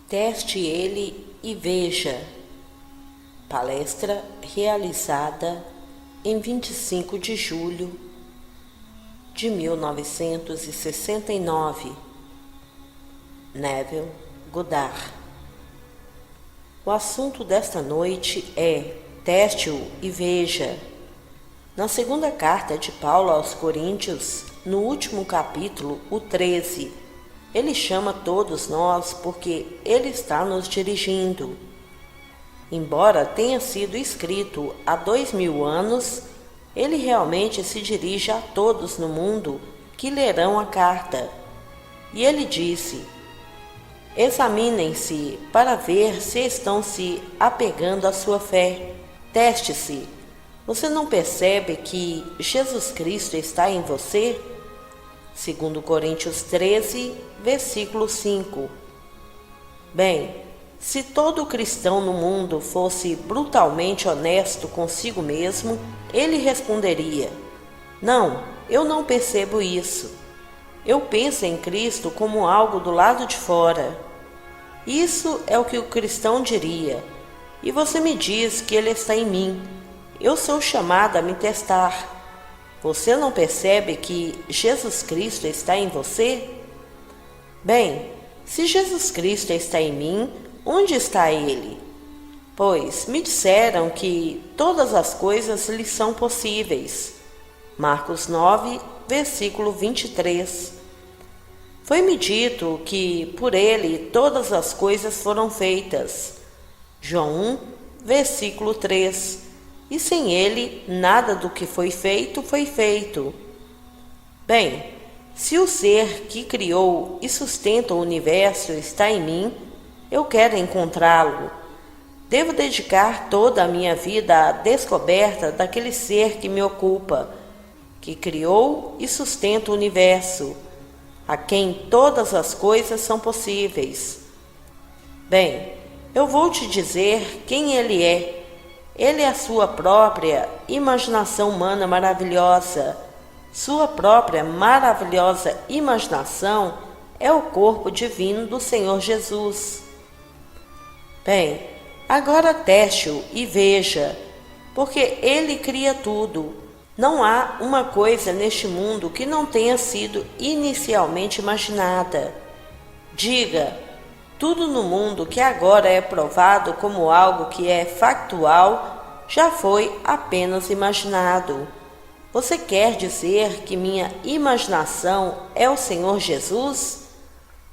Teste ele e veja. Palestra realizada em 25 de julho de 1969. Neville Goddard. O assunto desta noite é teste-o e veja. Na segunda carta de Paulo aos Coríntios, no último capítulo, o 13, ele chama todos nós porque ele está nos dirigindo. Embora tenha sido escrito há 2000 anos, ele realmente se dirige a todos no mundo que lerão a carta. E ele disse: examinem-se para ver se estão se apegando à sua fé. Teste-se. Você não percebe que Jesus Cristo está em você? 2 Coríntios 13, versículo 5. Bem, se todo cristão no mundo fosse brutalmente honesto consigo mesmo, ele responderia: não, eu não percebo isso. Eu penso em Cristo como algo do lado de fora. Isso é o que o cristão diria. E você me diz que ele está em mim. Eu sou chamado a me testar. Você não percebe que Jesus Cristo está em você? Bem, se Jesus Cristo está em mim, onde está Ele? Pois me disseram que todas as coisas lhe são possíveis. Marcos 9, versículo 23. Foi-me dito que por Ele todas as coisas foram feitas. João 1, versículo 3. E sem ele, nada do que foi feito foi feito. Bem, se o ser que criou e sustenta o universo está em mim, eu quero encontrá-lo. Devo dedicar toda a minha vida à descoberta daquele ser que me ocupa, que criou e sustenta o universo, a quem todas as coisas são possíveis. Bem, eu vou te dizer quem ele é. Ele é a sua própria imaginação humana maravilhosa. Sua própria maravilhosa imaginação é o corpo divino do Senhor Jesus. Bem, agora teste-o e veja, porque Ele cria tudo. Não há uma coisa neste mundo que não tenha sido inicialmente imaginada. Diga: tudo no mundo que agora é provado como algo que é factual já foi apenas imaginado. Você quer dizer que minha imaginação é o Senhor Jesus?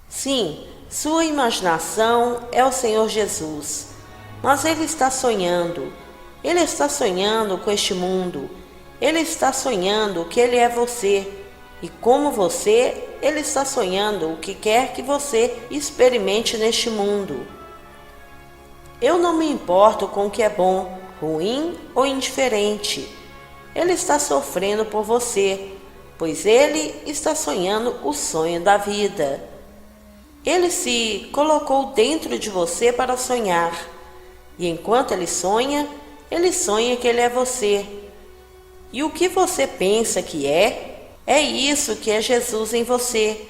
Sim, sua imaginação é o Senhor Jesus. Mas Ele está sonhando. Ele está sonhando com este mundo. Ele está sonhando que Ele é você. E como você, Ele está sonhando o que quer que você experimente neste mundo. Eu não me importo com o que é bom, ruim ou indiferente. Ele está sofrendo por você, pois Ele está sonhando o sonho da vida. Ele se colocou dentro de você para sonhar. E enquanto Ele sonha que Ele é você. E o que você pensa que é isso que é Jesus em você,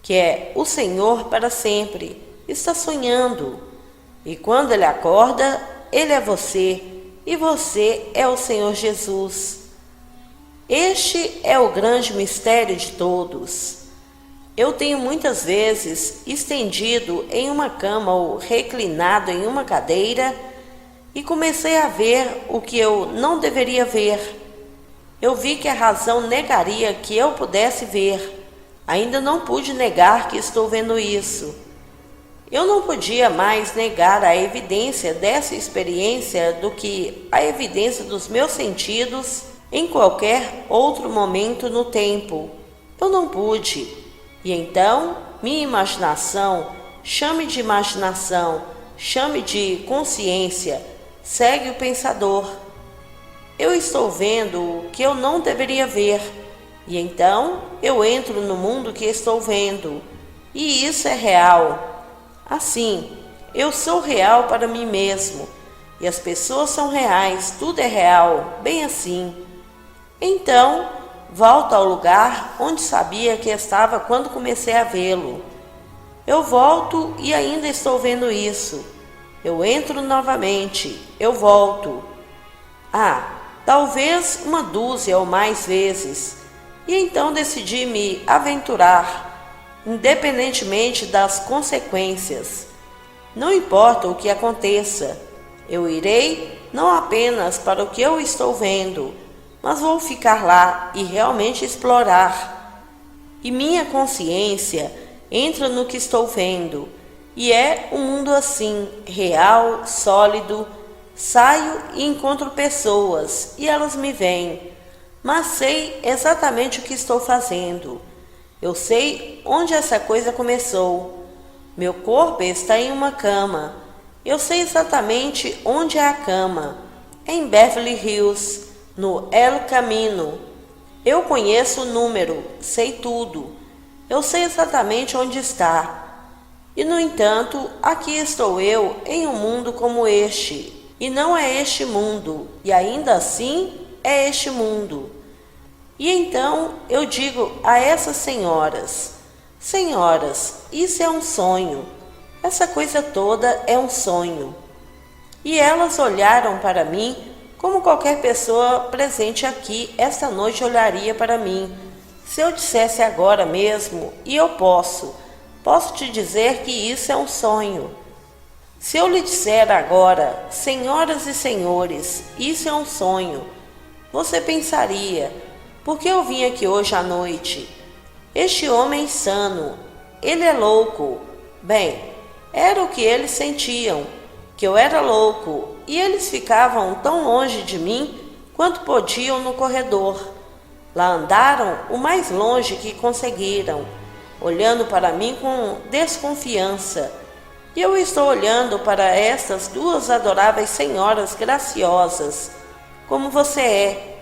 que é o Senhor para sempre. Está sonhando. E quando Ele acorda, Ele é você, e você é o Senhor Jesus. Este é o grande mistério de todos. Eu tenho muitas vezes estendido em uma cama ou reclinado em uma cadeira e comecei a ver o que eu não deveria ver. Eu vi que a razão negaria que eu pudesse ver. Ainda não pude negar que estou vendo isso. Eu não podia mais negar a evidência dessa experiência do que a evidência dos meus sentidos em qualquer outro momento no tempo. Eu não pude. E então, minha imaginação, chame de imaginação, chame de consciência, segue o pensador. Eu estou vendo o que eu não deveria ver, e então eu entro no mundo que estou vendo, e isso é real. Assim, eu sou real para mim mesmo, e as pessoas são reais, tudo é real, bem assim. Então, volto ao lugar onde sabia que estava quando comecei a vê-lo. Eu volto e ainda estou vendo isso. Eu entro novamente, eu volto. Talvez uma dúzia ou mais vezes. E então decidi me aventurar, independentemente das consequências. Não importa o que aconteça, eu irei não apenas para o que eu estou vendo, mas vou ficar lá e realmente explorar. E minha consciência entra no que estou vendo, e é um mundo assim, real, sólido. Saio e encontro pessoas, e elas me veem, mas sei exatamente o que estou fazendo. Eu sei onde essa coisa começou. Meu corpo está em uma cama. Eu sei exatamente onde é a cama. É em Beverly Hills, no El Camino. Eu conheço o número, sei tudo. Eu sei exatamente onde está. E, no entanto, aqui estou eu em um mundo como este. E não é este mundo, e ainda assim é este mundo. E então eu digo a essas senhoras: senhoras, isso é um sonho. Essa coisa toda é um sonho. E elas olharam para mim como qualquer pessoa presente aqui esta noite olharia para mim. Se eu dissesse agora mesmo, e eu posso te dizer que isso é um sonho. Se eu lhe disser agora, senhoras e senhores, isso é um sonho, você pensaria: por que eu vim aqui hoje à noite? Este homem insano, ele é louco. Bem, era o que eles sentiam, que eu era louco, e eles ficavam tão longe de mim quanto podiam no corredor. Lá andaram o mais longe que conseguiram, olhando para mim com desconfiança. E eu estou olhando para estas duas adoráveis senhoras graciosas, como você é.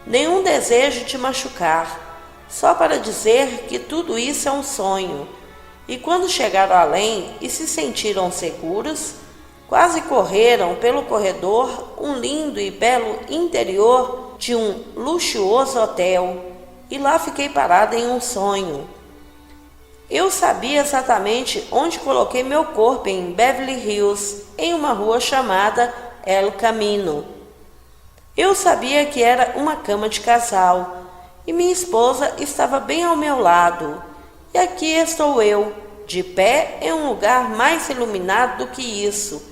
Nenhum desejo te machucar, só para dizer que tudo isso é um sonho. E quando chegaram além e se sentiram seguros, quase correram pelo corredor um lindo e belo interior de um luxuoso hotel, e lá fiquei parada em um sonho. Eu sabia exatamente onde coloquei meu corpo em Beverly Hills, em uma rua chamada El Camino. Eu sabia que era uma cama de casal, e minha esposa estava bem ao meu lado. E aqui estou eu, de pé em um lugar mais iluminado do que isso,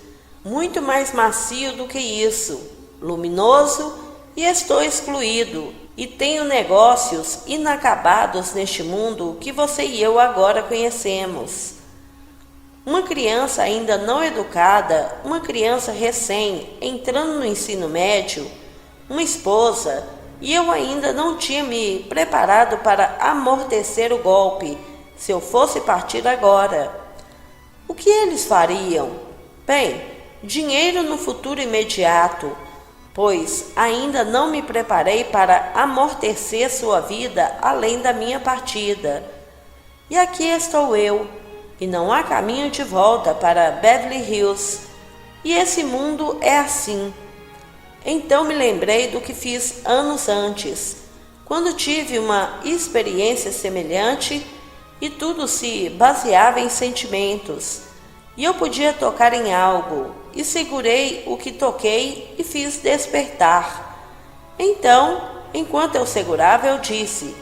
muito mais macio do que isso, luminoso, e estou excluído. E tenho negócios inacabados neste mundo que você e eu agora conhecemos. Uma criança ainda não educada, uma criança recém entrando no ensino médio, uma esposa, e eu ainda não tinha me preparado para amortecer o golpe, se eu fosse partir agora. O que eles fariam? Bem, dinheiro no futuro imediato, pois ainda não me preparei para amortecer sua vida além da minha partida. E aqui estou eu, e não há caminho de volta para Beverly Hills, e esse mundo é assim. Então me lembrei do que fiz anos antes, quando tive uma experiência semelhante e tudo se baseava em sentimentos, e eu podia tocar em algo, e segurei o que toquei e fiz despertar. Então, enquanto eu segurava, eu disse: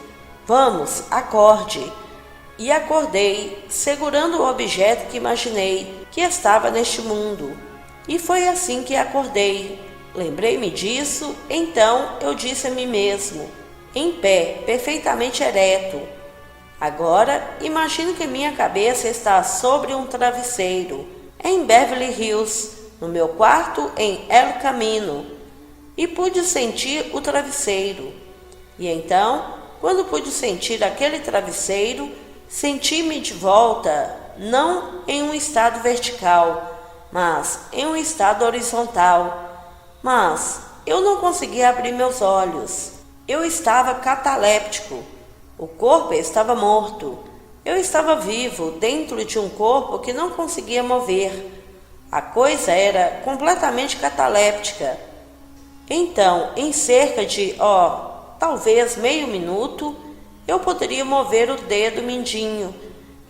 vamos, acorde. E acordei, segurando o objeto que imaginei que estava neste mundo. E foi assim que acordei. Lembrei-me disso, então eu disse a mim mesmo, em pé, perfeitamente ereto: agora imagino que minha cabeça está sobre um travesseiro, em Beverly Hills, no meu quarto em El Camino, e pude sentir o travesseiro. E então, quando pude sentir aquele travesseiro, senti-me de volta, não em um estado vertical, mas em um estado horizontal. Mas eu não conseguia abrir meus olhos. Eu estava cataléptico. O corpo estava morto. Eu estava vivo dentro de um corpo que não conseguia mover. A coisa era completamente cataléptica. Então, em cerca de, talvez meio minuto, eu poderia mover o dedo mindinho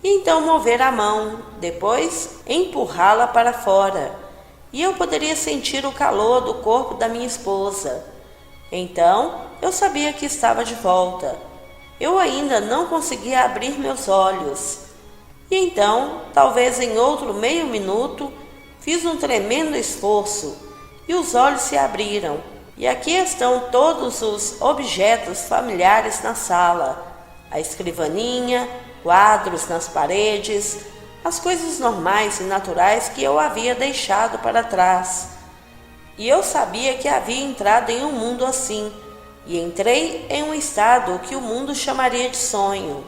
e então mover a mão, depois empurrá-la para fora, e eu poderia sentir o calor do corpo da minha esposa. Então eu sabia que estava de volta. Eu ainda não conseguia abrir meus olhos. E então, talvez em outro meio minuto, fiz um tremendo esforço e os olhos se abriram. E aqui estão todos os objetos familiares na sala: a escrivaninha, quadros nas paredes, as coisas normais e naturais que eu havia deixado para trás. E eu sabia que havia entrado em um mundo assim, e entrei em um estado que o mundo chamaria de sonho.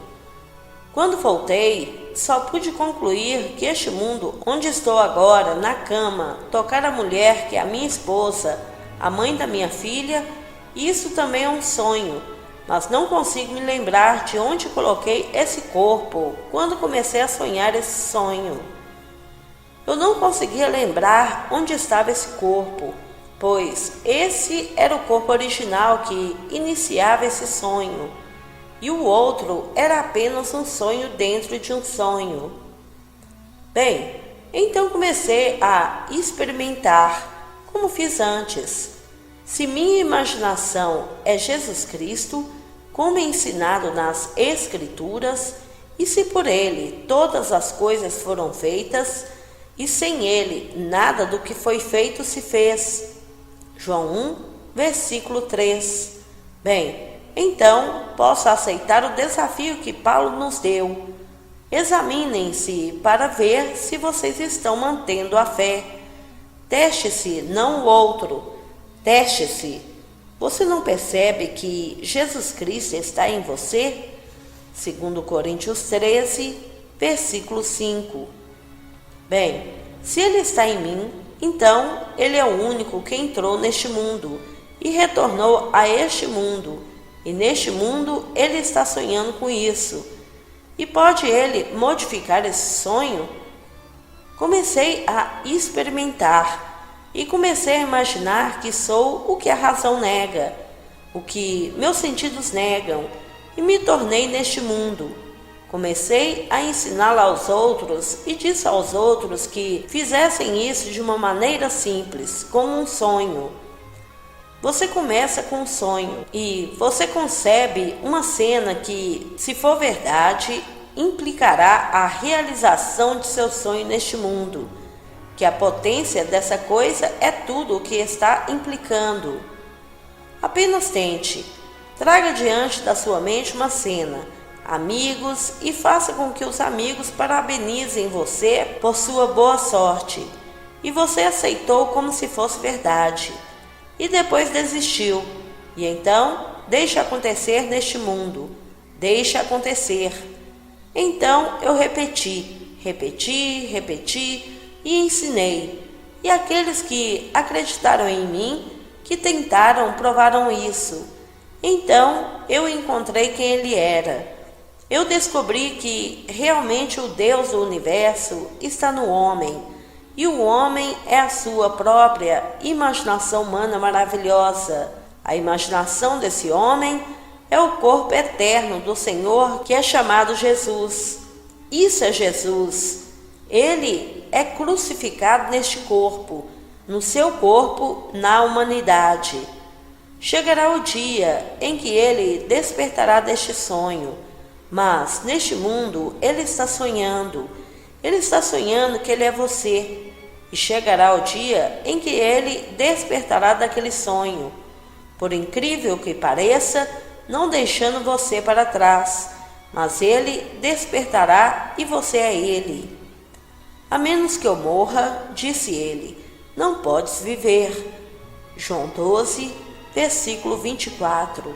Quando voltei, só pude concluir que este mundo onde estou agora, na cama, tocar a mulher que é a minha esposa, a mãe da minha filha, isso também é um sonho, mas não consigo me lembrar de onde coloquei esse corpo quando comecei a sonhar esse sonho. Eu não conseguia lembrar onde estava esse corpo, pois esse era o corpo original que iniciava esse sonho, e o outro era apenas um sonho dentro de um sonho. Bem, então comecei a experimentar, como fiz antes. Se minha imaginação é Jesus Cristo, como é ensinado nas Escrituras, e se por Ele todas as coisas foram feitas, e sem Ele nada do que foi feito se fez. João 1, versículo 3. Bem, então posso aceitar o desafio que Paulo nos deu. Examinem-se para ver se vocês estão mantendo a fé. Teste-se, não o outro. Teste-se. Você não percebe que Jesus Cristo está em você? 2 Coríntios 13, versículo 5. Bem, se Ele está em mim, então Ele é o único que entrou neste mundo e retornou a este mundo. E neste mundo Ele está sonhando com isso. E pode Ele modificar esse sonho? Comecei a experimentar e comecei a imaginar que sou o que a razão nega, o que meus sentidos negam, e me tornei neste mundo. Comecei a ensiná-la aos outros e disse aos outros que fizessem isso de uma maneira simples, como um sonho. Você começa com um sonho e você concebe uma cena que, se for verdade, implicará a realização de seu sonho neste mundo, que a potência dessa coisa é tudo o que está implicando. Apenas tente, traga diante da sua mente uma cena, amigos, e faça com que os amigos parabenizem você por sua boa sorte, e você aceitou como se fosse verdade, e depois desistiu, e então deixe acontecer neste mundo, deixe acontecer. Então eu repeti e ensinei, e aqueles que acreditaram em mim, que tentaram, provaram isso. Então eu encontrei quem Ele era. Eu descobri que realmente o Deus do universo está no homem, e o homem é a sua própria imaginação humana maravilhosa. A imaginação desse homem é o corpo eterno do Senhor, que é chamado Jesus. Isso é Jesus. Ele é crucificado neste corpo, no seu corpo, na humanidade. Chegará o dia em que ele despertará deste sonho, mas neste mundo ele está sonhando. Ele está sonhando que ele é você, e chegará o dia em que ele despertará daquele sonho, por incrível que pareça, não deixando você para trás, mas ele despertará e você é ele. A menos que eu morra, disse ele, não podes viver. João 12, versículo 24.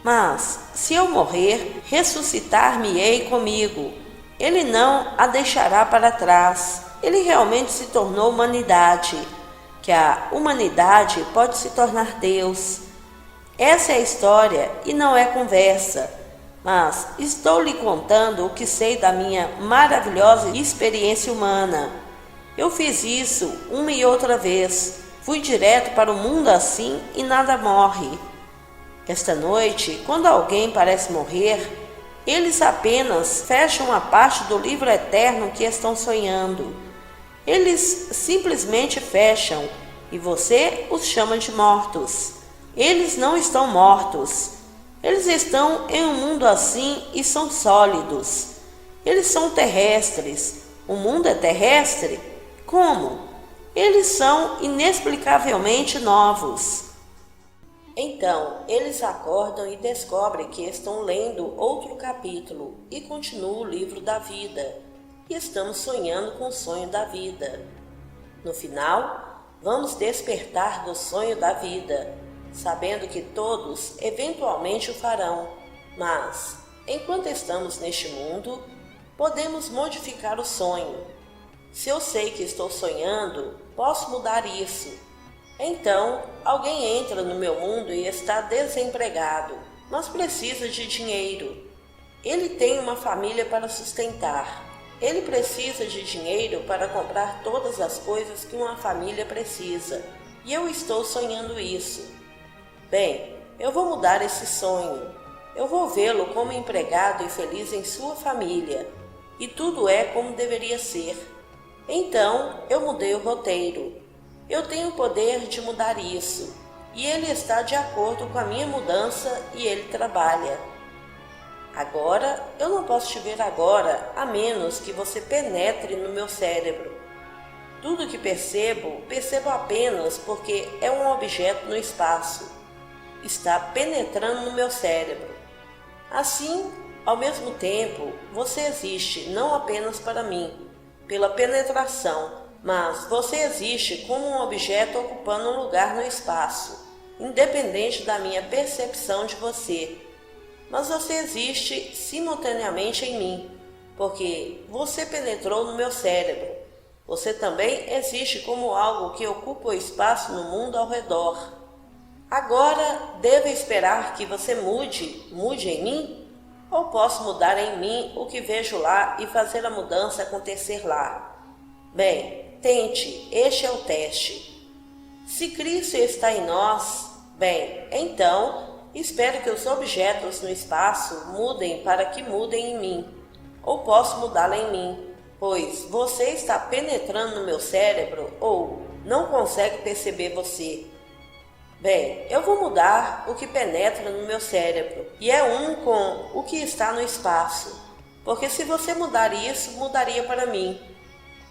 Mas, se eu morrer, ressuscitar-me-ei comigo. Ele não a deixará para trás. Ele realmente se tornou humanidade, que a humanidade pode se tornar Deus. Essa é a história e não é conversa, mas estou lhe contando o que sei da minha maravilhosa experiência humana. Eu fiz isso uma e outra vez, fui direto para o mundo assim e nada morre. Esta noite, quando alguém parece morrer, eles apenas fecham uma parte do livro eterno que estão sonhando. Eles simplesmente fecham e você os chama de mortos. Eles não estão mortos. Eles estão em um mundo assim e são sólidos. Eles são terrestres. O mundo é terrestre? Como? Eles são inexplicavelmente novos. Então, eles acordam e descobrem que estão lendo outro capítulo e continuam o livro da vida. E estamos sonhando com o sonho da vida. No final, vamos despertar do sonho da vida, sabendo que todos eventualmente o farão. Mas, enquanto estamos neste mundo, podemos modificar o sonho. Se eu sei que estou sonhando, posso mudar isso. Então, alguém entra no meu mundo e está desempregado, mas precisa de dinheiro. Ele tem uma família para sustentar. Ele precisa de dinheiro para comprar todas as coisas que uma família precisa. E eu estou sonhando isso. Bem, eu vou mudar esse sonho. Eu vou vê-lo como empregado e feliz em sua família. E tudo é como deveria ser. Então, eu mudei o roteiro. Eu tenho o poder de mudar isso, e ele está de acordo com a minha mudança e ele trabalha. Agora, eu não posso te ver agora, a menos que você penetre no meu cérebro. Tudo que percebo apenas porque é um objeto no espaço. Está penetrando no meu cérebro. Assim, ao mesmo tempo, você existe não apenas para mim, pela penetração, mas você existe como um objeto ocupando um lugar no espaço, independente da minha percepção de você. Mas você existe simultaneamente em mim, porque você penetrou no meu cérebro. Você também existe como algo que ocupa o espaço no mundo ao redor. Agora, devo esperar que você mude em mim? Ou posso mudar em mim o que vejo lá e fazer a mudança acontecer lá? Bem, tente, este é o teste. Se Cristo está em nós, bem, então, espero que os objetos no espaço mudem para que mudem em mim. Ou posso mudá-la em mim, pois você está penetrando no meu cérebro ou não consegue perceber você. Bem, eu vou mudar o que penetra no meu cérebro e é um com o que está no espaço, porque se você mudar isso, mudaria para mim.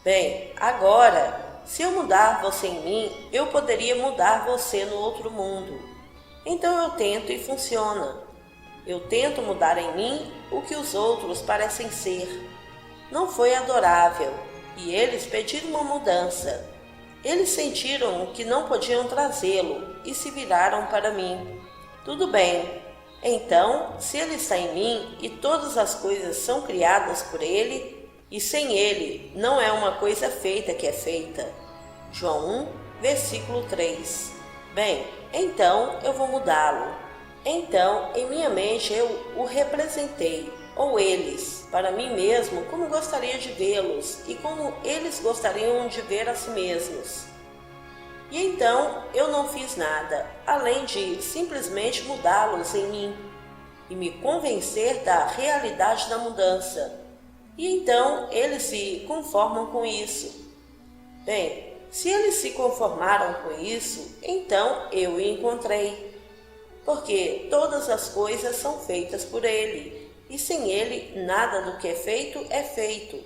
Bem, agora, se eu mudar você em mim, eu poderia mudar você no outro mundo. Então eu tento e funciona. Eu tento mudar em mim o que os outros parecem ser. Não foi adorável e eles pediram uma mudança. Eles sentiram que não podiam trazê-lo e se viraram para mim. Tudo bem. Então, se ele está em mim e todas as coisas são criadas por ele, e sem ele não é uma coisa feita que é feita. João 1, versículo 3. Bem, então eu vou mudá-lo. Então, em minha mente eu o representei, ou eles, para mim mesmo, como gostaria de vê-los e como eles gostariam de ver a si mesmos. E então eu não fiz nada, além de simplesmente mudá-los em mim e me convencer da realidade da mudança. E então eles se conformam com isso. Bem, se eles se conformaram com isso, então eu o encontrei. Porque todas as coisas são feitas por ele, e sem ele nada do que é feito.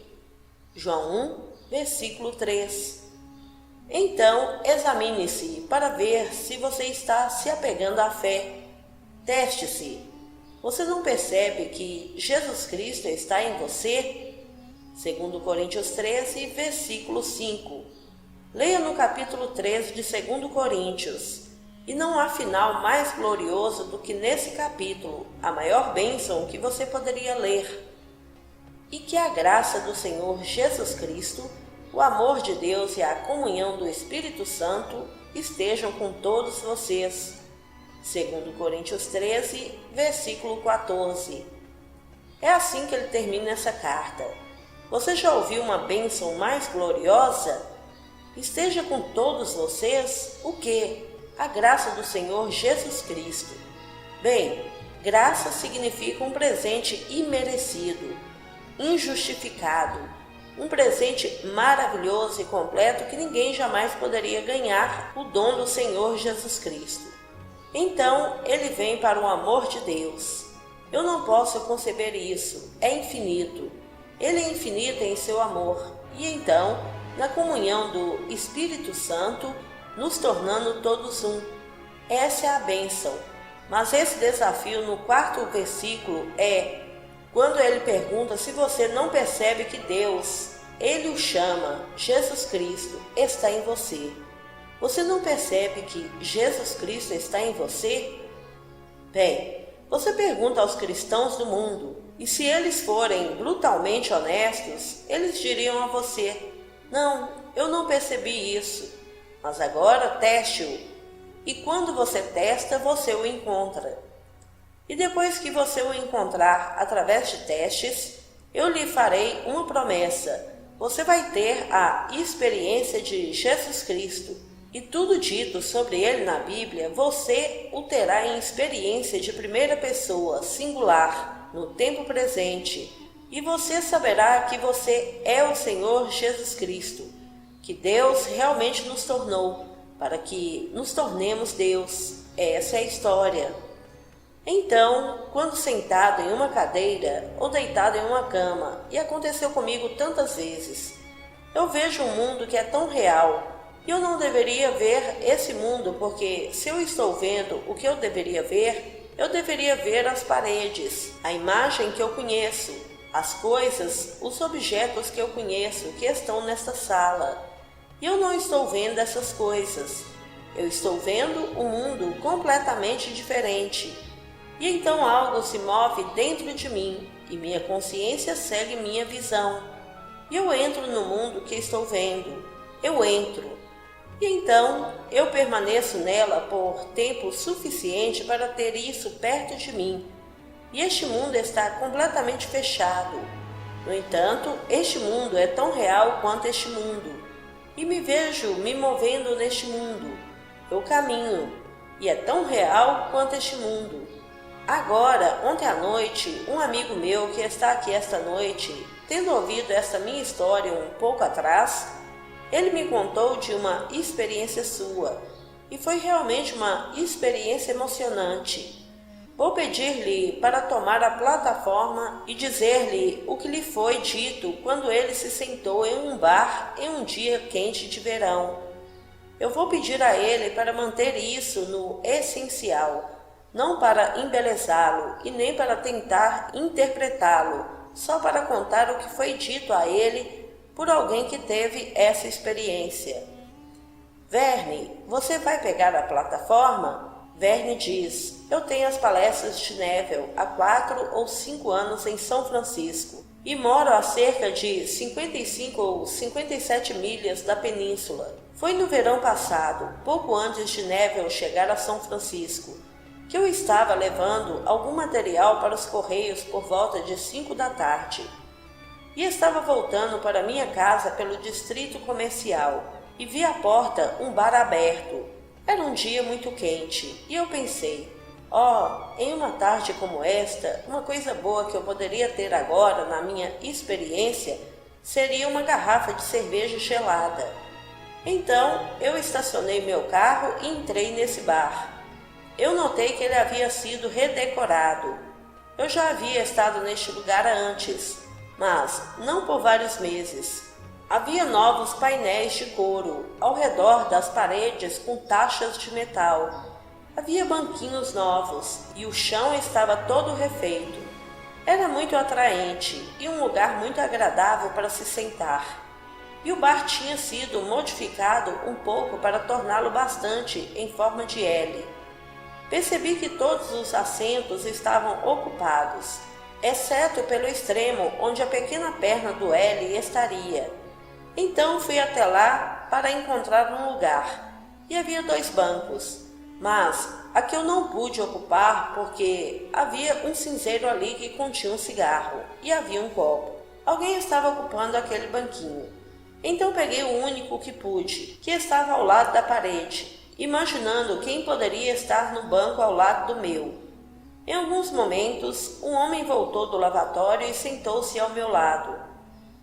João 1, versículo 3. Então, examine-se para ver se você está se apegando à fé. Teste-se. Você não percebe que Jesus Cristo está em você? 2 Coríntios 13, versículo 5. Leia no capítulo 13 de 2 Coríntios. E não há final mais glorioso do que nesse capítulo, a maior bênção que você poderia ler. E que a graça do Senhor Jesus Cristo, o amor de Deus e a comunhão do Espírito Santo estejam com todos vocês. 2 Coríntios 13, versículo 14. É assim que ele termina essa carta. Você já ouviu uma bênção mais gloriosa? Esteja com todos vocês o quê? A graça do Senhor Jesus Cristo. Bem, graça significa um presente imerecido, injustificado, um presente maravilhoso e completo que ninguém jamais poderia ganhar, o dom do Senhor Jesus Cristo. Então, ele vem para o amor de Deus. Eu não posso conceber isso, é infinito. Ele é infinito em seu amor, e então, na comunhão do Espírito Santo, nos tornando todos um. Essa é a bênção. Mas esse desafio no 4º versículo é quando ele pergunta se você não percebe que Deus, ele o chama, Jesus Cristo, está em você. Você não percebe que Jesus Cristo está em você? Bem, você pergunta aos cristãos do mundo, e se eles forem brutalmente honestos, eles diriam a você: não, eu não percebi isso, mas agora teste-o. E quando você testa, você o encontra. E depois que você o encontrar através de testes, eu lhe farei uma promessa. Você vai ter a experiência de Jesus Cristo. E tudo dito sobre ele na Bíblia, você o terá em experiência de primeira pessoa, singular, no tempo presente. E você saberá que você é o Senhor Jesus Cristo, que Deus realmente nos tornou, para que nos tornemos Deus. Essa é a história. Então, quando sentado em uma cadeira ou deitado em uma cama, e aconteceu comigo tantas vezes, eu vejo um mundo que é tão real, e eu não deveria ver esse mundo, porque se eu estou vendo o que eu deveria ver as paredes, a imagem que eu conheço, as coisas, os objetos que eu conheço que estão nesta sala. E eu não estou vendo essas coisas. Eu estou vendo um mundo completamente diferente. E então algo se move dentro de mim, e minha consciência segue minha visão. E eu entro no mundo que estou vendo. Eu entro. E então eu permaneço nela por tempo suficiente para ter isso perto de mim. E este mundo está completamente fechado. No entanto, este mundo é tão real quanto este mundo. E me vejo me movendo neste mundo. Eu caminho, e é tão real quanto este mundo. Agora, ontem à noite, um amigo meu que está aqui esta noite, tendo ouvido esta minha história um pouco atrás, ele me contou de uma experiência sua, e foi realmente uma experiência emocionante. Vou pedir-lhe para tomar a plataforma e dizer-lhe o que lhe foi dito quando ele se sentou em um bar em um dia quente de verão. Eu vou pedir a ele para manter isso no essencial, não para embelezá-lo e nem para tentar interpretá-lo, só para contar o que foi dito a ele por alguém que teve essa experiência. Verne, você vai pegar a plataforma? Verne diz: eu tenho as palestras de Neville há 4 ou 5 anos em São Francisco e moro a cerca de 55 ou 57 milhas da península. Foi no verão passado, pouco antes de Neville chegar a São Francisco, que eu estava levando algum material para os correios por volta de 5 da tarde. E estava voltando para minha casa pelo distrito comercial e vi à porta um bar aberto. Era um dia muito quente e eu pensei: em uma tarde como esta, uma coisa boa que eu poderia ter agora na minha experiência seria uma garrafa de cerveja gelada. Então eu estacionei meu carro e entrei nesse bar. Eu notei que ele havia sido redecorado. Eu já havia estado neste lugar antes, mas não por vários meses. Havia novos painéis de couro ao redor das paredes com taxas de metal. Havia banquinhos novos e o chão estava todo refeito. Era muito atraente e um lugar muito agradável para se sentar. E o bar tinha sido modificado um pouco para torná-lo bastante em forma de L. Percebi que todos os assentos estavam ocupados, exceto pelo extremo onde a pequena perna do L estaria. Então fui até lá para encontrar um lugar, e havia 2 bancos, mas a que eu não pude ocupar porque havia um cinzeiro ali que continha um cigarro, e havia um copo. Alguém estava ocupando aquele banquinho. Então peguei o único que pude, que estava ao lado da parede, imaginando quem poderia estar no banco ao lado do meu. Em alguns momentos, um homem voltou do lavatório e sentou-se ao meu lado.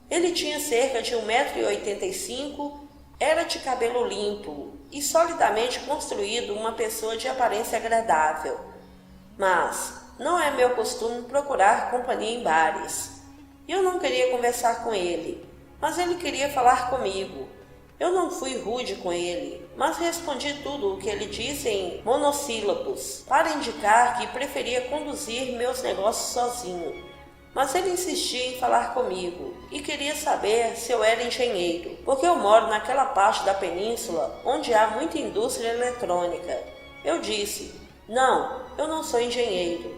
Ele tinha cerca de 1,85 m, era de cabelo limpo e solidamente construído, uma pessoa de aparência agradável. Mas não é meu costume procurar companhia em bares. Eu não queria conversar com ele, mas ele queria falar comigo. Eu não fui rude com ele, mas respondi tudo o que ele disse em monossílabos, para indicar que preferia conduzir meus negócios sozinho. Mas ele insistia em falar comigo e queria saber se eu era engenheiro, porque eu moro naquela parte da península onde há muita indústria eletrônica. Eu disse: não, eu não sou engenheiro.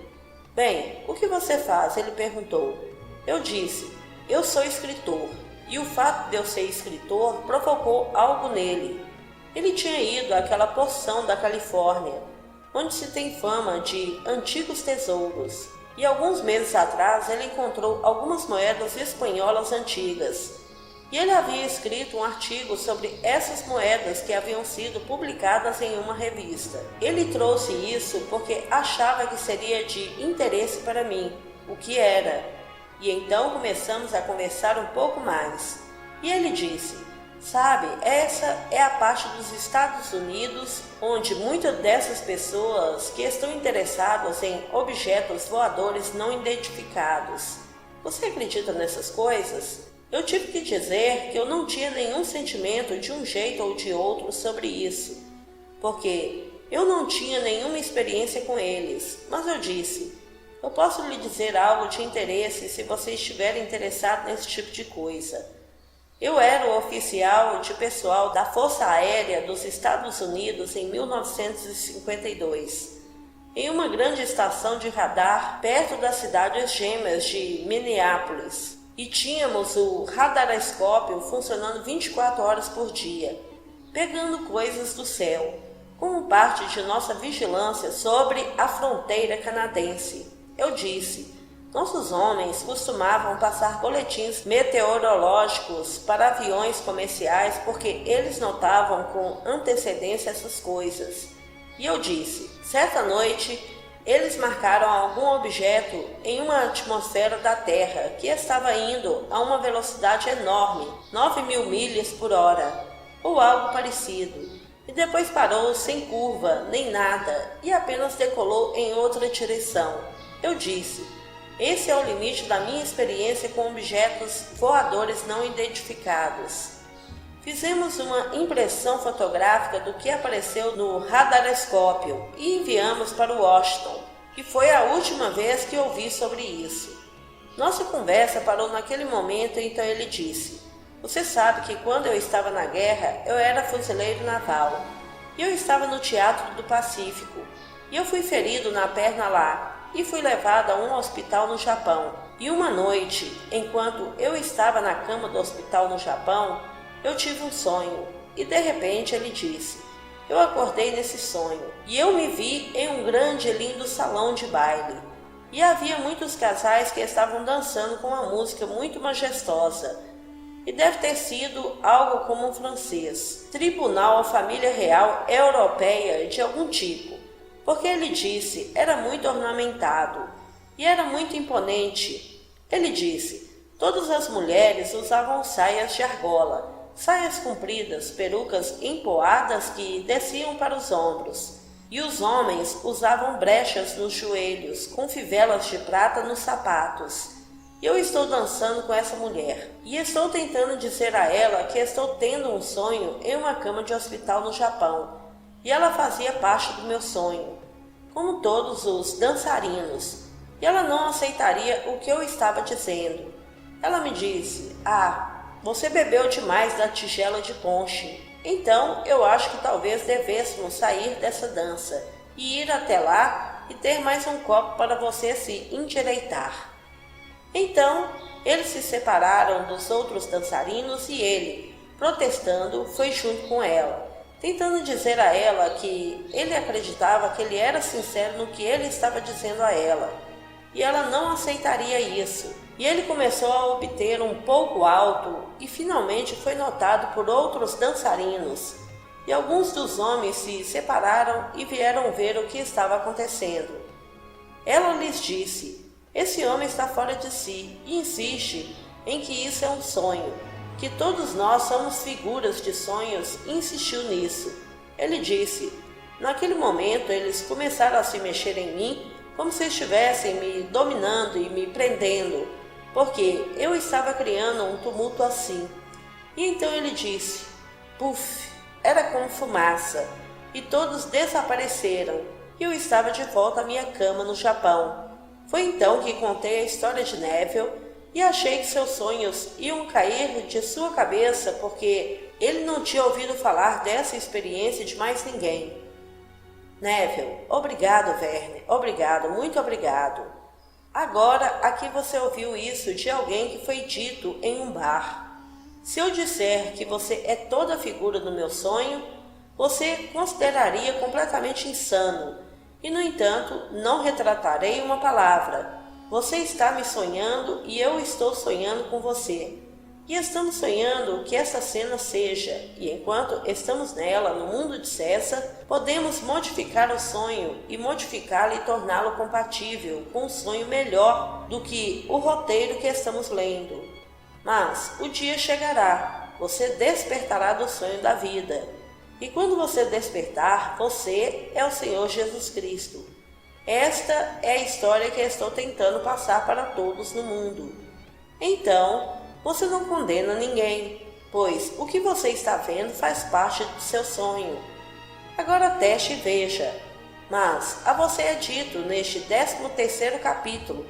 Bem, o que você faz? Ele perguntou. Eu disse: eu sou escritor. E o fato de eu ser escritor provocou algo nele. Ele tinha ido àquela porção da Califórnia, onde se tem fama de antigos tesouros, e alguns meses atrás ele encontrou algumas moedas espanholas antigas, e ele havia escrito um artigo sobre essas moedas que haviam sido publicadas em uma revista. Ele trouxe isso porque achava que seria de interesse para mim, o que era. E então começamos a conversar um pouco mais. E ele disse: sabe, essa é a parte dos Estados Unidos onde muitas dessas pessoas que estão interessadas em objetos voadores não identificados. Você acredita nessas coisas? Eu tive que dizer que eu não tinha nenhum sentimento de um jeito ou de outro sobre isso, porque eu não tinha nenhuma experiência com eles. Mas eu disse: eu posso lhe dizer algo de interesse se você estiver interessado nesse tipo de coisa. Eu era o oficial de pessoal da Força Aérea dos Estados Unidos em 1952, em uma grande estação de radar perto das cidades gêmeas de Minneapolis, e tínhamos o radaroscópio funcionando 24 horas por dia, pegando coisas do céu, como parte de nossa vigilância sobre a fronteira canadense. Eu disse: nossos homens costumavam passar boletins meteorológicos para aviões comerciais porque eles notavam com antecedência essas coisas. E eu disse: certa noite, eles marcaram algum objeto em uma atmosfera da Terra que estava indo a uma velocidade enorme, 9.000 milhas por hora, ou algo parecido, e depois parou sem curva nem nada e apenas decolou em outra direção. Eu disse: esse é o limite da minha experiência com objetos voadores não identificados. Fizemos uma impressão fotográfica do que apareceu no radaroscópio e enviamos para Washington, que foi a última vez que ouvi sobre isso. Nossa conversa parou naquele momento, então ele disse: você sabe que quando eu estava na guerra, eu era fuzileiro naval, e eu estava no Teatro do Pacífico, e eu fui ferido na perna lá, e fui levado a um hospital no Japão. E uma noite, enquanto eu estava na cama do hospital no Japão, eu tive um sonho. E de repente ele disse: eu acordei nesse sonho, e eu me vi em um grande e lindo salão de baile. E havia muitos casais que estavam dançando com uma música muito majestosa. E deve ter sido algo como um francês, tribunal ou família real europeia de algum tipo, porque ele disse era muito ornamentado e era muito imponente. Ele disse: todas as mulheres usavam saias de argola, saias compridas, perucas empoadas que desciam para os ombros, e os homens usavam brechas nos joelhos, com fivelas de prata nos sapatos. Eu estou dançando com essa mulher, e estou tentando dizer a ela que estou tendo um sonho em uma cama de hospital no Japão, e ela fazia parte do meu sonho, como todos os dançarinos, e ela não aceitaria o que eu estava dizendo. Ela me disse: você bebeu demais da tigela de ponche, então eu acho que talvez devêssemos sair dessa dança e ir até lá e ter mais um copo para você se endireitar. Então eles se separaram dos outros dançarinos e ele, protestando, foi junto com ela, tentando dizer a ela que ele acreditava que ele era sincero no que ele estava dizendo a ela, e ela não aceitaria isso. E ele começou a obter um pouco alto e finalmente foi notado por outros dançarinos, e alguns dos homens se separaram e vieram ver o que estava acontecendo. Ela lhes disse: esse homem está fora de si e insiste em que isso é um sonho, que todos nós somos figuras de sonhos, e insistiu nisso. Ele disse: naquele momento eles começaram a se mexer em mim como se estivessem me dominando e me prendendo, porque eu estava criando um tumulto assim. E então ele disse: puf, era como fumaça, e todos desapareceram, e eu estava de volta à minha cama no Japão. Foi então que contei a história de Neville e achei que seus sonhos iam cair de sua cabeça porque ele não tinha ouvido falar dessa experiência de mais ninguém. Neville, obrigado, Verne, obrigado, muito obrigado. Agora, aqui você ouviu isso de alguém que foi dito em um bar. Se eu disser que você é toda a figura do meu sonho, você consideraria completamente insano. E, no entanto, não retratarei uma palavra. Você está me sonhando e eu estou sonhando com você. E estamos sonhando que essa cena seja, e enquanto estamos nela, no mundo de Cessa, podemos modificar o sonho e modificá-lo e torná-lo compatível com um sonho melhor do que o roteiro que estamos lendo. Mas o dia chegará, você despertará do sonho da vida. E quando você despertar, você é o Senhor Jesus Cristo. Esta é a história que estou tentando passar para todos no mundo. Então, você não condena ninguém, pois o que você está vendo faz parte do seu sonho. Agora teste e veja. Mas a você é dito neste 13º capítulo,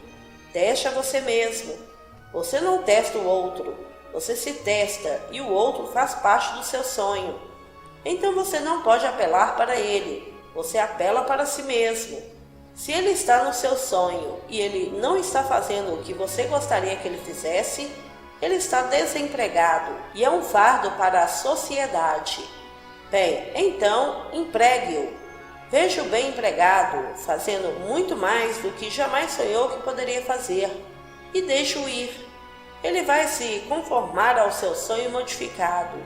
teste a você mesmo. Você não testa o outro, você se testa e o outro faz parte do seu sonho. Então você não pode apelar para ele, você apela para si mesmo. Se ele está no seu sonho e ele não está fazendo o que você gostaria que ele fizesse, ele está desempregado e é um fardo para a sociedade. Bem, então empregue-o. Veja-o bem empregado, fazendo muito mais do que jamais sonhou que poderia fazer, e deixe-o ir. Ele vai se conformar ao seu sonho modificado.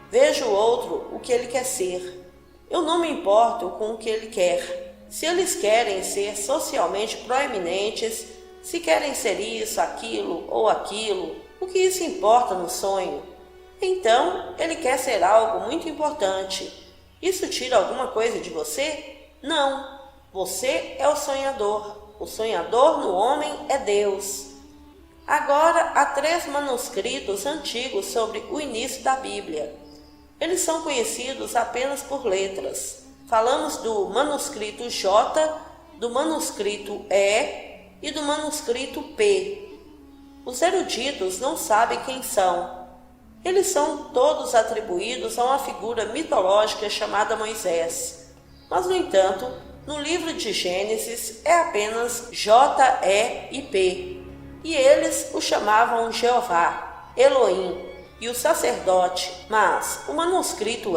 Veja o outro o que ele quer ser. Eu não me importo com o que ele quer. Se eles querem ser socialmente proeminentes, se querem ser isso, aquilo ou aquilo, o que isso importa no sonho? Então, ele quer ser algo muito importante. Isso tira alguma coisa de você? Não. Você é o sonhador. O sonhador no homem é Deus. Agora, há 3 manuscritos antigos sobre o início da Bíblia. Eles são conhecidos apenas por letras. Falamos do manuscrito J, do manuscrito E e do manuscrito P. Os eruditos não sabem quem são. Eles são todos atribuídos a uma figura mitológica chamada Moisés. Mas, no entanto, no livro de Gênesis é apenas J, E e P. E eles o chamavam Jeová, Elohim, e o sacerdote, mas o manuscrito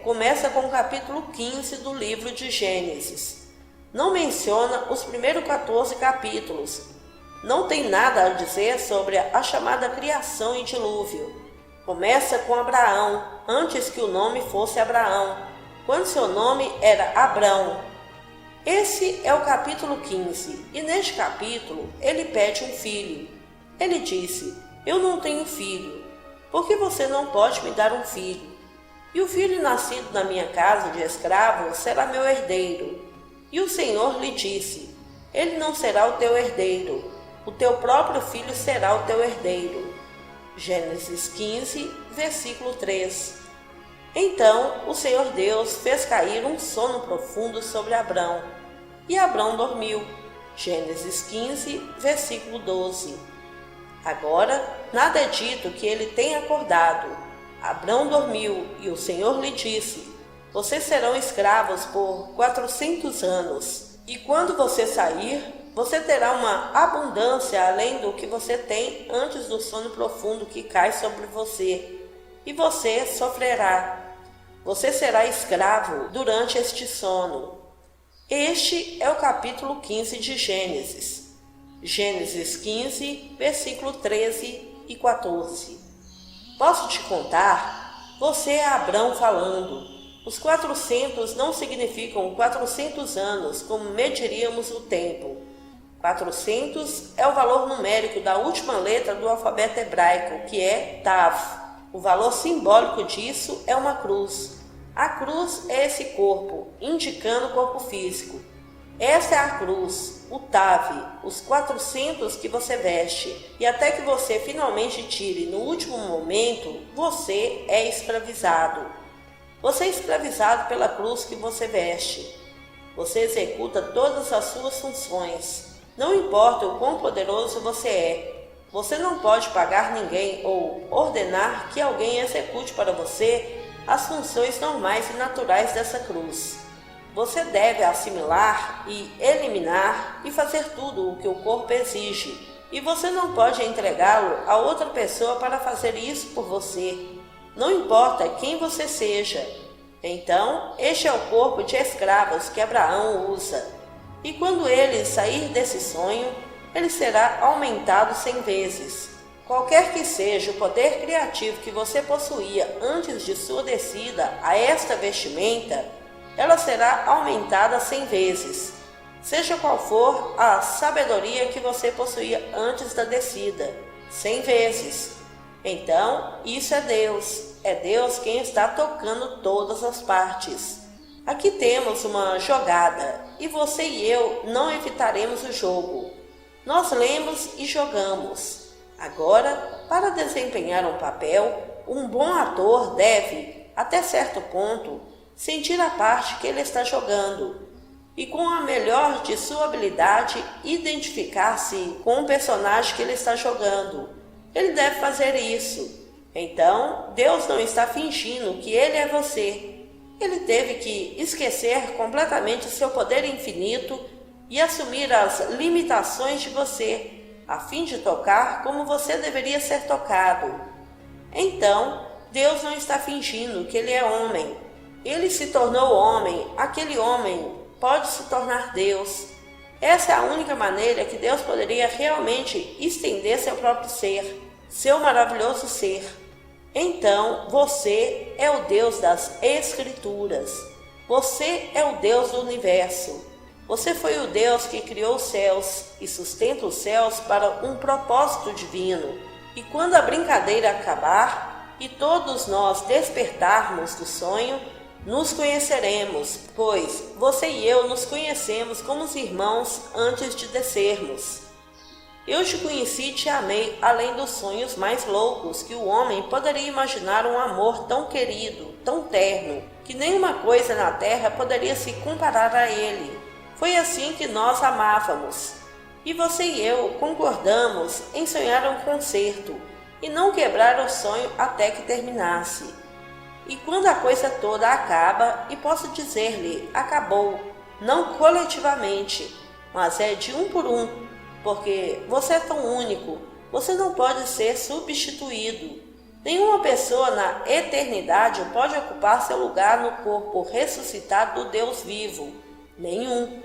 começa com o capítulo 15 do livro de Gênesis. Não menciona os primeiros 14 capítulos. Não tem nada a dizer sobre a chamada criação e dilúvio. Começa com Abraão, antes que o nome fosse Abraão, quando seu nome era Abrão. Esse é o capítulo 15, e neste capítulo ele pede um filho. Ele disse: eu não tenho filho. Por que você não pode me dar um filho? E o filho nascido na minha casa de escravo será meu herdeiro. E o Senhor lhe disse: ele não será o teu herdeiro, o teu próprio filho será o teu herdeiro. Gênesis 15, versículo 3. Então o Senhor Deus fez cair um sono profundo sobre Abrão, e Abrão dormiu. Gênesis 15, versículo 12. Agora, nada é dito que ele tenha acordado. Abrão dormiu e o Senhor lhe disse: vocês serão escravos por 400 anos. E quando você sair, você terá uma abundância além do que você tem antes do sono profundo que cai sobre você. E você sofrerá. Você será escravo durante este sono. Este é o capítulo 15 de Gênesis. Gênesis 15, versículo 13 e 14. Posso te contar? Você é Abrão falando. Os 400 não significam 400 anos, como mediríamos o tempo. 400 é o valor numérico da última letra do alfabeto hebraico, que é Tav. O valor simbólico disso é uma cruz. A cruz é esse corpo, indicando o corpo físico. Esta é a cruz, o Tav, os 400 que você veste. E até que você finalmente tire no último momento, você é escravizado. Você é escravizado pela cruz que você veste. Você executa todas as suas funções. Não importa o quão poderoso você é. Você não pode pagar ninguém ou ordenar que alguém execute para você as funções normais e naturais dessa cruz. Você deve assimilar e eliminar e fazer tudo o que o corpo exige. E você não pode entregá-lo a outra pessoa para fazer isso por você. Não importa quem você seja. Então, este é o corpo de escravos que Abraão usa. E quando ele sair desse sonho, ele será aumentado 100 vezes. Qualquer que seja o poder criativo que você possuía antes de sua descida a esta vestimenta, ela será aumentada 100 vezes. Seja qual for a sabedoria que você possuía antes da descida, 100 vezes. Então, isso é Deus. É Deus quem está tocando todas as partes. Aqui temos uma jogada, e você e eu não evitaremos o jogo. Nós lemos e jogamos. Agora, para desempenhar um papel, um bom ator deve, até certo ponto, sentir a parte que ele está jogando, e com a melhor de sua habilidade, identificar-se com o personagem que ele está jogando. Ele deve fazer isso. Então, Deus não está fingindo que ele é você. Ele teve que esquecer completamente seu poder infinito e assumir as limitações de você, a fim de tocar como você deveria ser tocado. Então, Deus não está fingindo que ele é homem. Ele se tornou homem, aquele homem pode se tornar Deus. Essa é a única maneira que Deus poderia realmente estender seu próprio ser, seu maravilhoso ser. Então, você é o Deus das Escrituras. Você é o Deus do universo. Você foi o Deus que criou os céus e sustenta os céus para um propósito divino. E quando a brincadeira acabar e todos nós despertarmos do sonho, nos conheceremos, pois você e eu nos conhecemos como os irmãos antes de descermos. Eu te conheci e te amei além dos sonhos mais loucos que o homem poderia imaginar, um amor tão querido, tão terno, que nenhuma coisa na terra poderia se comparar a ele. Foi assim que nós amávamos. E você e eu concordamos em sonhar um concerto e não quebrar o sonho até que terminasse. E quando a coisa toda acaba, e posso dizer-lhe, acabou, não coletivamente, mas é de um por um, porque você é tão único, você não pode ser substituído. Nenhuma pessoa na eternidade pode ocupar seu lugar no corpo ressuscitado do Deus vivo. Nenhum.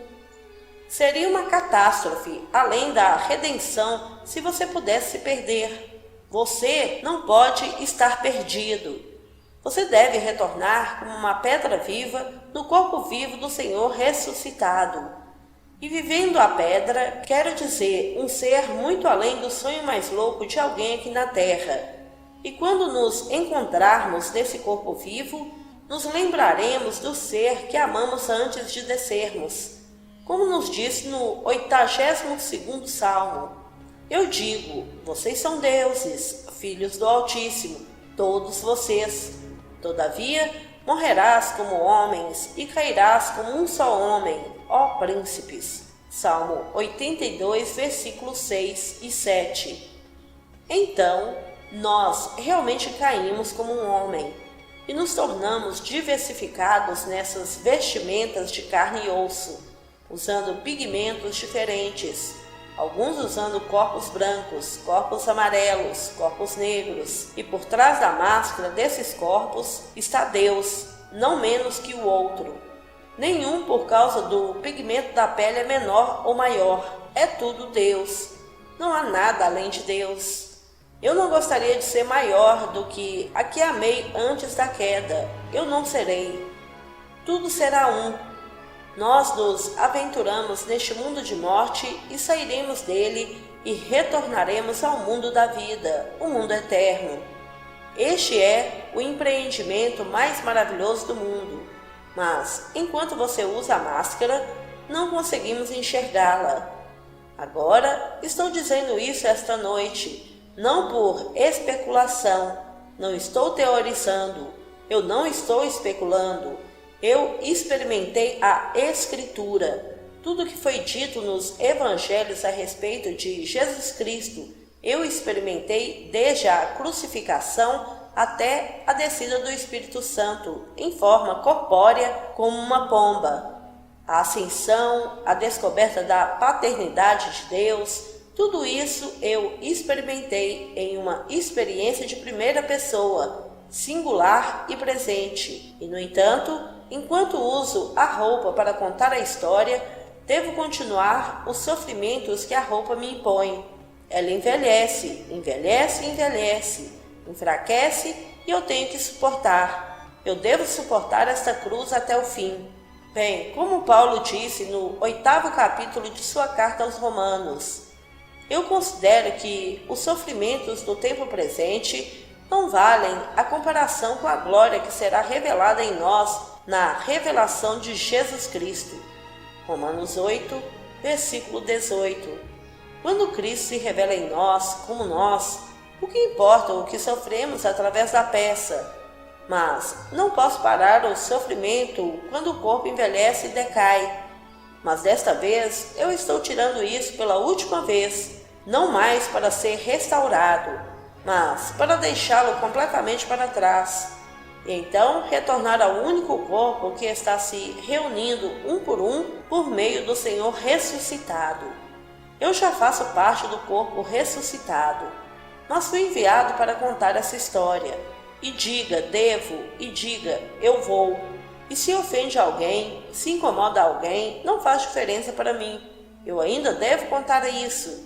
Seria uma catástrofe, além da redenção, se você pudesse se perder. Você não pode estar perdido. Você deve retornar como uma pedra viva no corpo vivo do Senhor ressuscitado. E vivendo a pedra, quero dizer, um ser muito além do sonho mais louco de alguém aqui na terra. E quando nos encontrarmos nesse corpo vivo, nos lembraremos do ser que amamos antes de descermos. Como nos diz no 82º Salmo, eu digo, vocês são deuses, filhos do Altíssimo, todos vocês. Todavia, morrerás como homens e cairás como um só homem, ó príncipes. Salmo 82, versículos 6 e 7. Então, nós realmente caímos como um homem e nos tornamos diversificados nessas vestimentas de carne e osso, usando pigmentos diferentes, alguns usando corpos brancos, corpos amarelos, corpos negros, e por trás da máscara desses corpos está Deus, não menos que o outro. Nenhum por causa do pigmento da pele é menor ou maior, é tudo Deus. Não há nada além de Deus. Eu não gostaria de ser maior do que a que amei antes da queda. Eu não serei. tudo será um. Nós nos aventuramos neste mundo de morte e sairemos dele e retornaremos ao mundo da vida, o mundo eterno. Este é o empreendimento mais maravilhoso do mundo, mas enquanto você usa a máscara, não conseguimos enxergá-la. Agora estou dizendo isso esta noite, não por especulação, não estou teorizando, eu não estou especulando. Eu experimentei a Escritura. Tudo que foi dito nos evangelhos a respeito de Jesus Cristo, eu experimentei desde a crucificação até a descida do Espírito Santo, em forma corpórea como uma pomba. A ascensão, a descoberta da paternidade de Deus, tudo isso eu experimentei em uma experiência de primeira pessoa, singular e presente. E, no entanto, enquanto uso a roupa para contar a história, devo continuar os sofrimentos que a roupa me impõe. Ela envelhece, envelhece, envelhece, enfraquece e eu tenho que suportar. Eu devo suportar esta cruz até o fim. Bem, como Paulo disse no 8º capítulo de sua carta aos Romanos, eu considero que os sofrimentos do tempo presente não valem a comparação com a glória que será revelada em nós na revelação de Jesus Cristo. Romanos 8, versículo 18. Quando Cristo se revela em nós, como nós, o que importa o que sofremos através da peça? Mas não posso parar o sofrimento quando o corpo envelhece e decai. Mas desta vez eu estou tirando isso pela última vez, não mais para ser restaurado, mas para deixá-lo completamente para trás, e então retornar ao único corpo que está se reunindo um por meio do Senhor ressuscitado. Eu já faço parte do corpo ressuscitado, mas fui enviado para contar essa história. E diga, devo, e diga, eu vou. E se ofende alguém, se incomoda alguém, não faz diferença para mim. Eu ainda devo contar isso.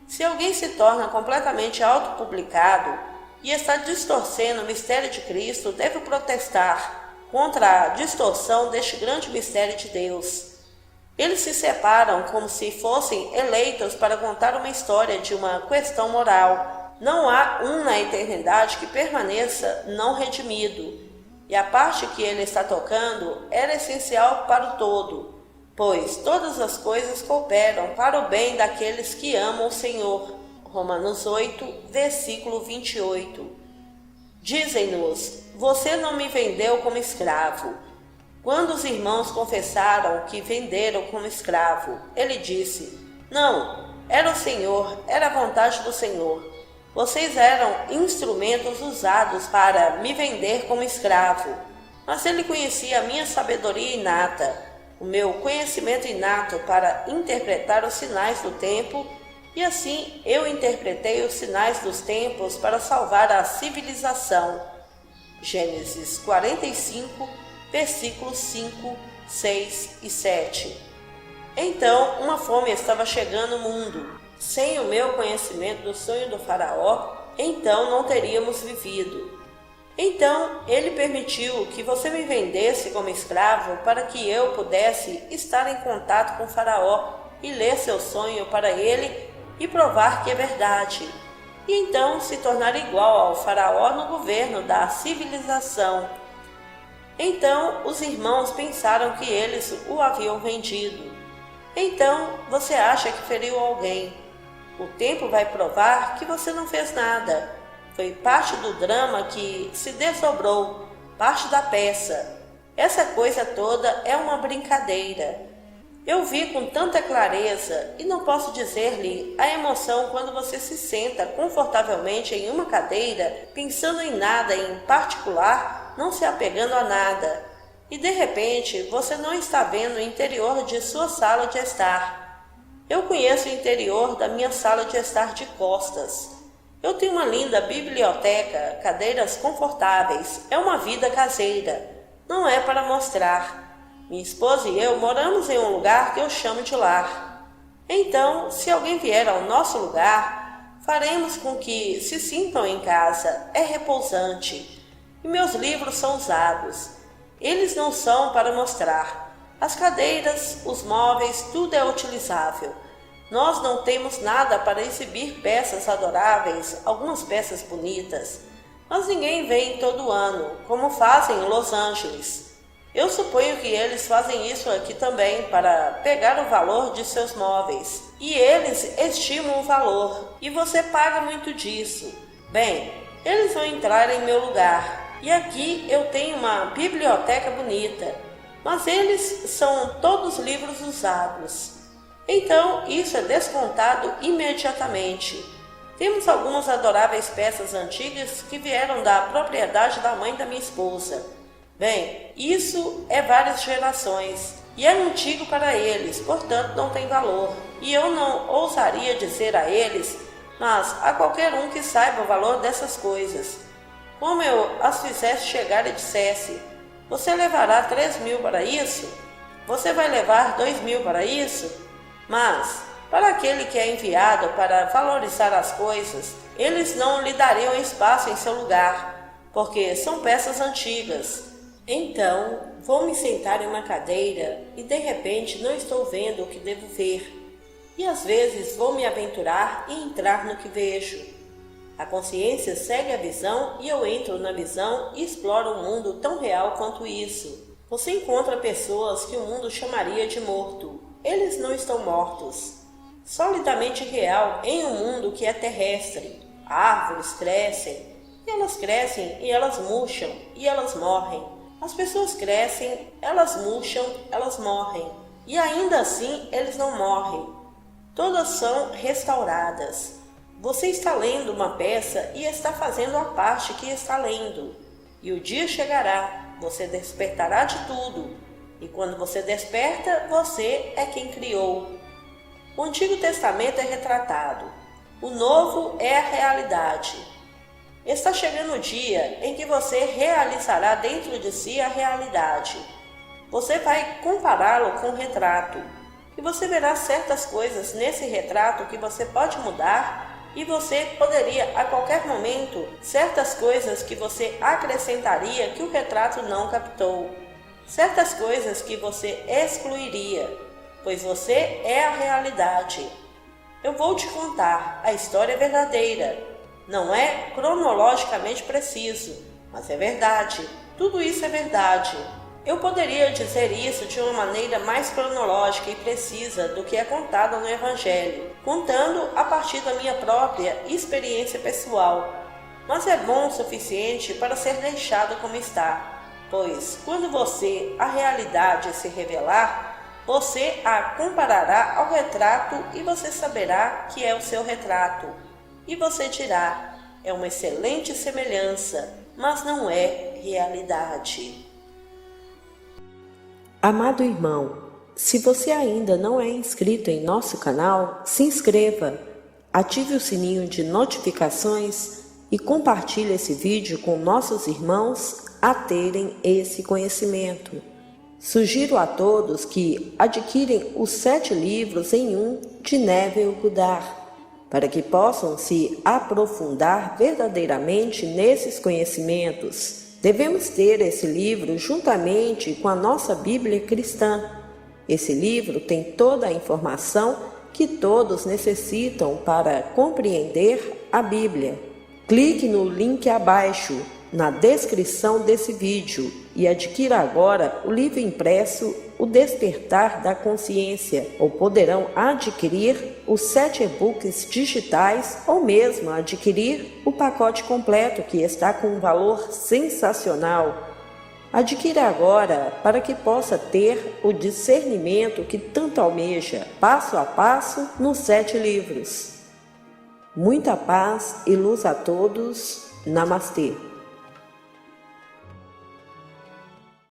Se alguém se torna completamente autopublicado e está distorcendo o mistério de Cristo, deve protestar contra a distorção deste grande mistério de Deus. Eles se separam como se fossem eleitos para contar uma história de uma questão moral. Não há um na eternidade que permaneça não redimido, e a parte que ele está tocando era essencial para o todo, pois todas as coisas cooperam para o bem daqueles que amam o Senhor. Romanos 8, versículo 28. Dizem-nos, você não me vendeu como escravo. Quando os irmãos confessaram que venderam como escravo, ele disse, não, era o Senhor, era a vontade do Senhor. Vocês eram instrumentos usados para me vender como escravo. Mas ele conhecia a minha sabedoria inata, o meu conhecimento inato para interpretar os sinais do tempo, e assim eu interpretei os sinais dos tempos para salvar a civilização. Gênesis 45, versículos 5, 6 e 7. Então uma fome estava chegando no mundo. Sem o meu conhecimento do sonho do faraó, então não teríamos vivido. Então ele permitiu que você me vendesse como escravo para que eu pudesse estar em contato com o faraó e ler seu sonho para ele e provar que é verdade, e então se tornar igual ao faraó no governo da civilização. Então os irmãos pensaram que eles o haviam vendido. Então você acha que feriu alguém. O tempo vai provar que você não fez nada. Foi parte do drama que se desdobrou, parte da peça. Essa coisa toda é uma brincadeira. Eu vi com tanta clareza e não posso dizer-lhe a emoção quando você se senta confortavelmente em uma cadeira, pensando em nada em particular, não se apegando a nada, e de repente você não está vendo o interior de sua sala de estar. Eu conheço o interior da minha sala de estar de costas. Eu tenho uma linda biblioteca, cadeiras confortáveis, é uma vida caseira, não é para mostrar. Minha esposa e eu moramos em um lugar que eu chamo de lar. Então, se alguém vier ao nosso lugar, faremos com que se sintam em casa, é repousante. E meus livros são usados. Eles não são para mostrar. As cadeiras, os móveis, tudo é utilizável. Nós não temos nada para exibir peças adoráveis, algumas peças bonitas, mas ninguém vem todo ano, como fazem em Los Angeles. Eu suponho que eles fazem isso aqui também para pegar o valor de seus móveis. E eles estimam o valor, e você paga muito disso. Bem, eles vão entrar em meu lugar, e aqui eu tenho uma biblioteca bonita, mas eles são todos livros usados. Então, isso é descontado imediatamente. Temos algumas adoráveis peças antigas que vieram da propriedade da mãe da minha esposa. Bem, isso é várias gerações e é antigo para eles, portanto não tem valor. E eu não ousaria dizer a eles, mas a qualquer um que saiba o valor dessas coisas. Como eu as fizesse chegar e dissesse, você levará 3.000 para isso? Você vai levar 2.000 para isso? Mas, para aquele que é enviado para valorizar as coisas, eles não lhe dariam espaço em seu lugar, porque são peças antigas. Então, vou me sentar em uma cadeira e de repente não estou vendo o que devo ver. E às vezes vou me aventurar e entrar no que vejo. A consciência segue a visão e eu entro na visão e exploro um mundo tão real quanto isso. Você encontra pessoas que o mundo chamaria de morto. Eles não estão mortos. Solidamente real em um mundo que é terrestre. Árvores crescem, e elas murcham e elas morrem. As pessoas crescem, elas murcham, elas morrem. E ainda assim eles não morrem. Todas são restauradas. Você está lendo uma peça e está fazendo a parte que está lendo. E o dia chegará, você despertará de tudo. E quando você desperta, você é quem criou. O Antigo Testamento é retratado. O Novo é a realidade. Está chegando o dia em que você realizará dentro de si a realidade. Você vai compará-lo com o retrato. E você verá certas coisas nesse retrato que você pode mudar. E você poderia, a qualquer momento, certas coisas que você acrescentaria que o retrato não captou. Certas coisas que você excluiria, pois você é a realidade. Eu vou te contar, a história é verdadeira. Não é cronologicamente preciso, mas é verdade. Tudo isso é verdade. Eu poderia dizer isso de uma maneira mais cronológica e precisa do que é contado no Evangelho, contando a partir da minha própria experiência pessoal. Mas é bom o suficiente para ser deixado como está, pois quando a realidade se revelar, você a comparará ao retrato e você saberá que é o seu retrato. E você dirá, é uma excelente semelhança, mas não é realidade. Amado irmão, se você ainda não é inscrito em nosso canal, se inscreva, ative o sininho de notificações e compartilhe esse vídeo com nossos irmãos a terem esse conhecimento. Sugiro a todos que adquirem os 7 livros em um de Neville Goddard, para que possam se aprofundar verdadeiramente nesses conhecimentos. Devemos ter esse livro juntamente com a nossa Bíblia cristã. Esse livro tem toda a informação que todos necessitam para compreender a Bíblia. Clique no link abaixo, na descrição desse vídeo, e adquira agora o livro impresso O Despertar da Consciência, ou poderão adquirir os 7 e-books digitais ou mesmo adquirir o pacote completo que está com um valor sensacional. Adquira agora para que possa ter o discernimento que tanto almeja, passo a passo nos 7 livros. Muita paz e luz a todos. Namastê.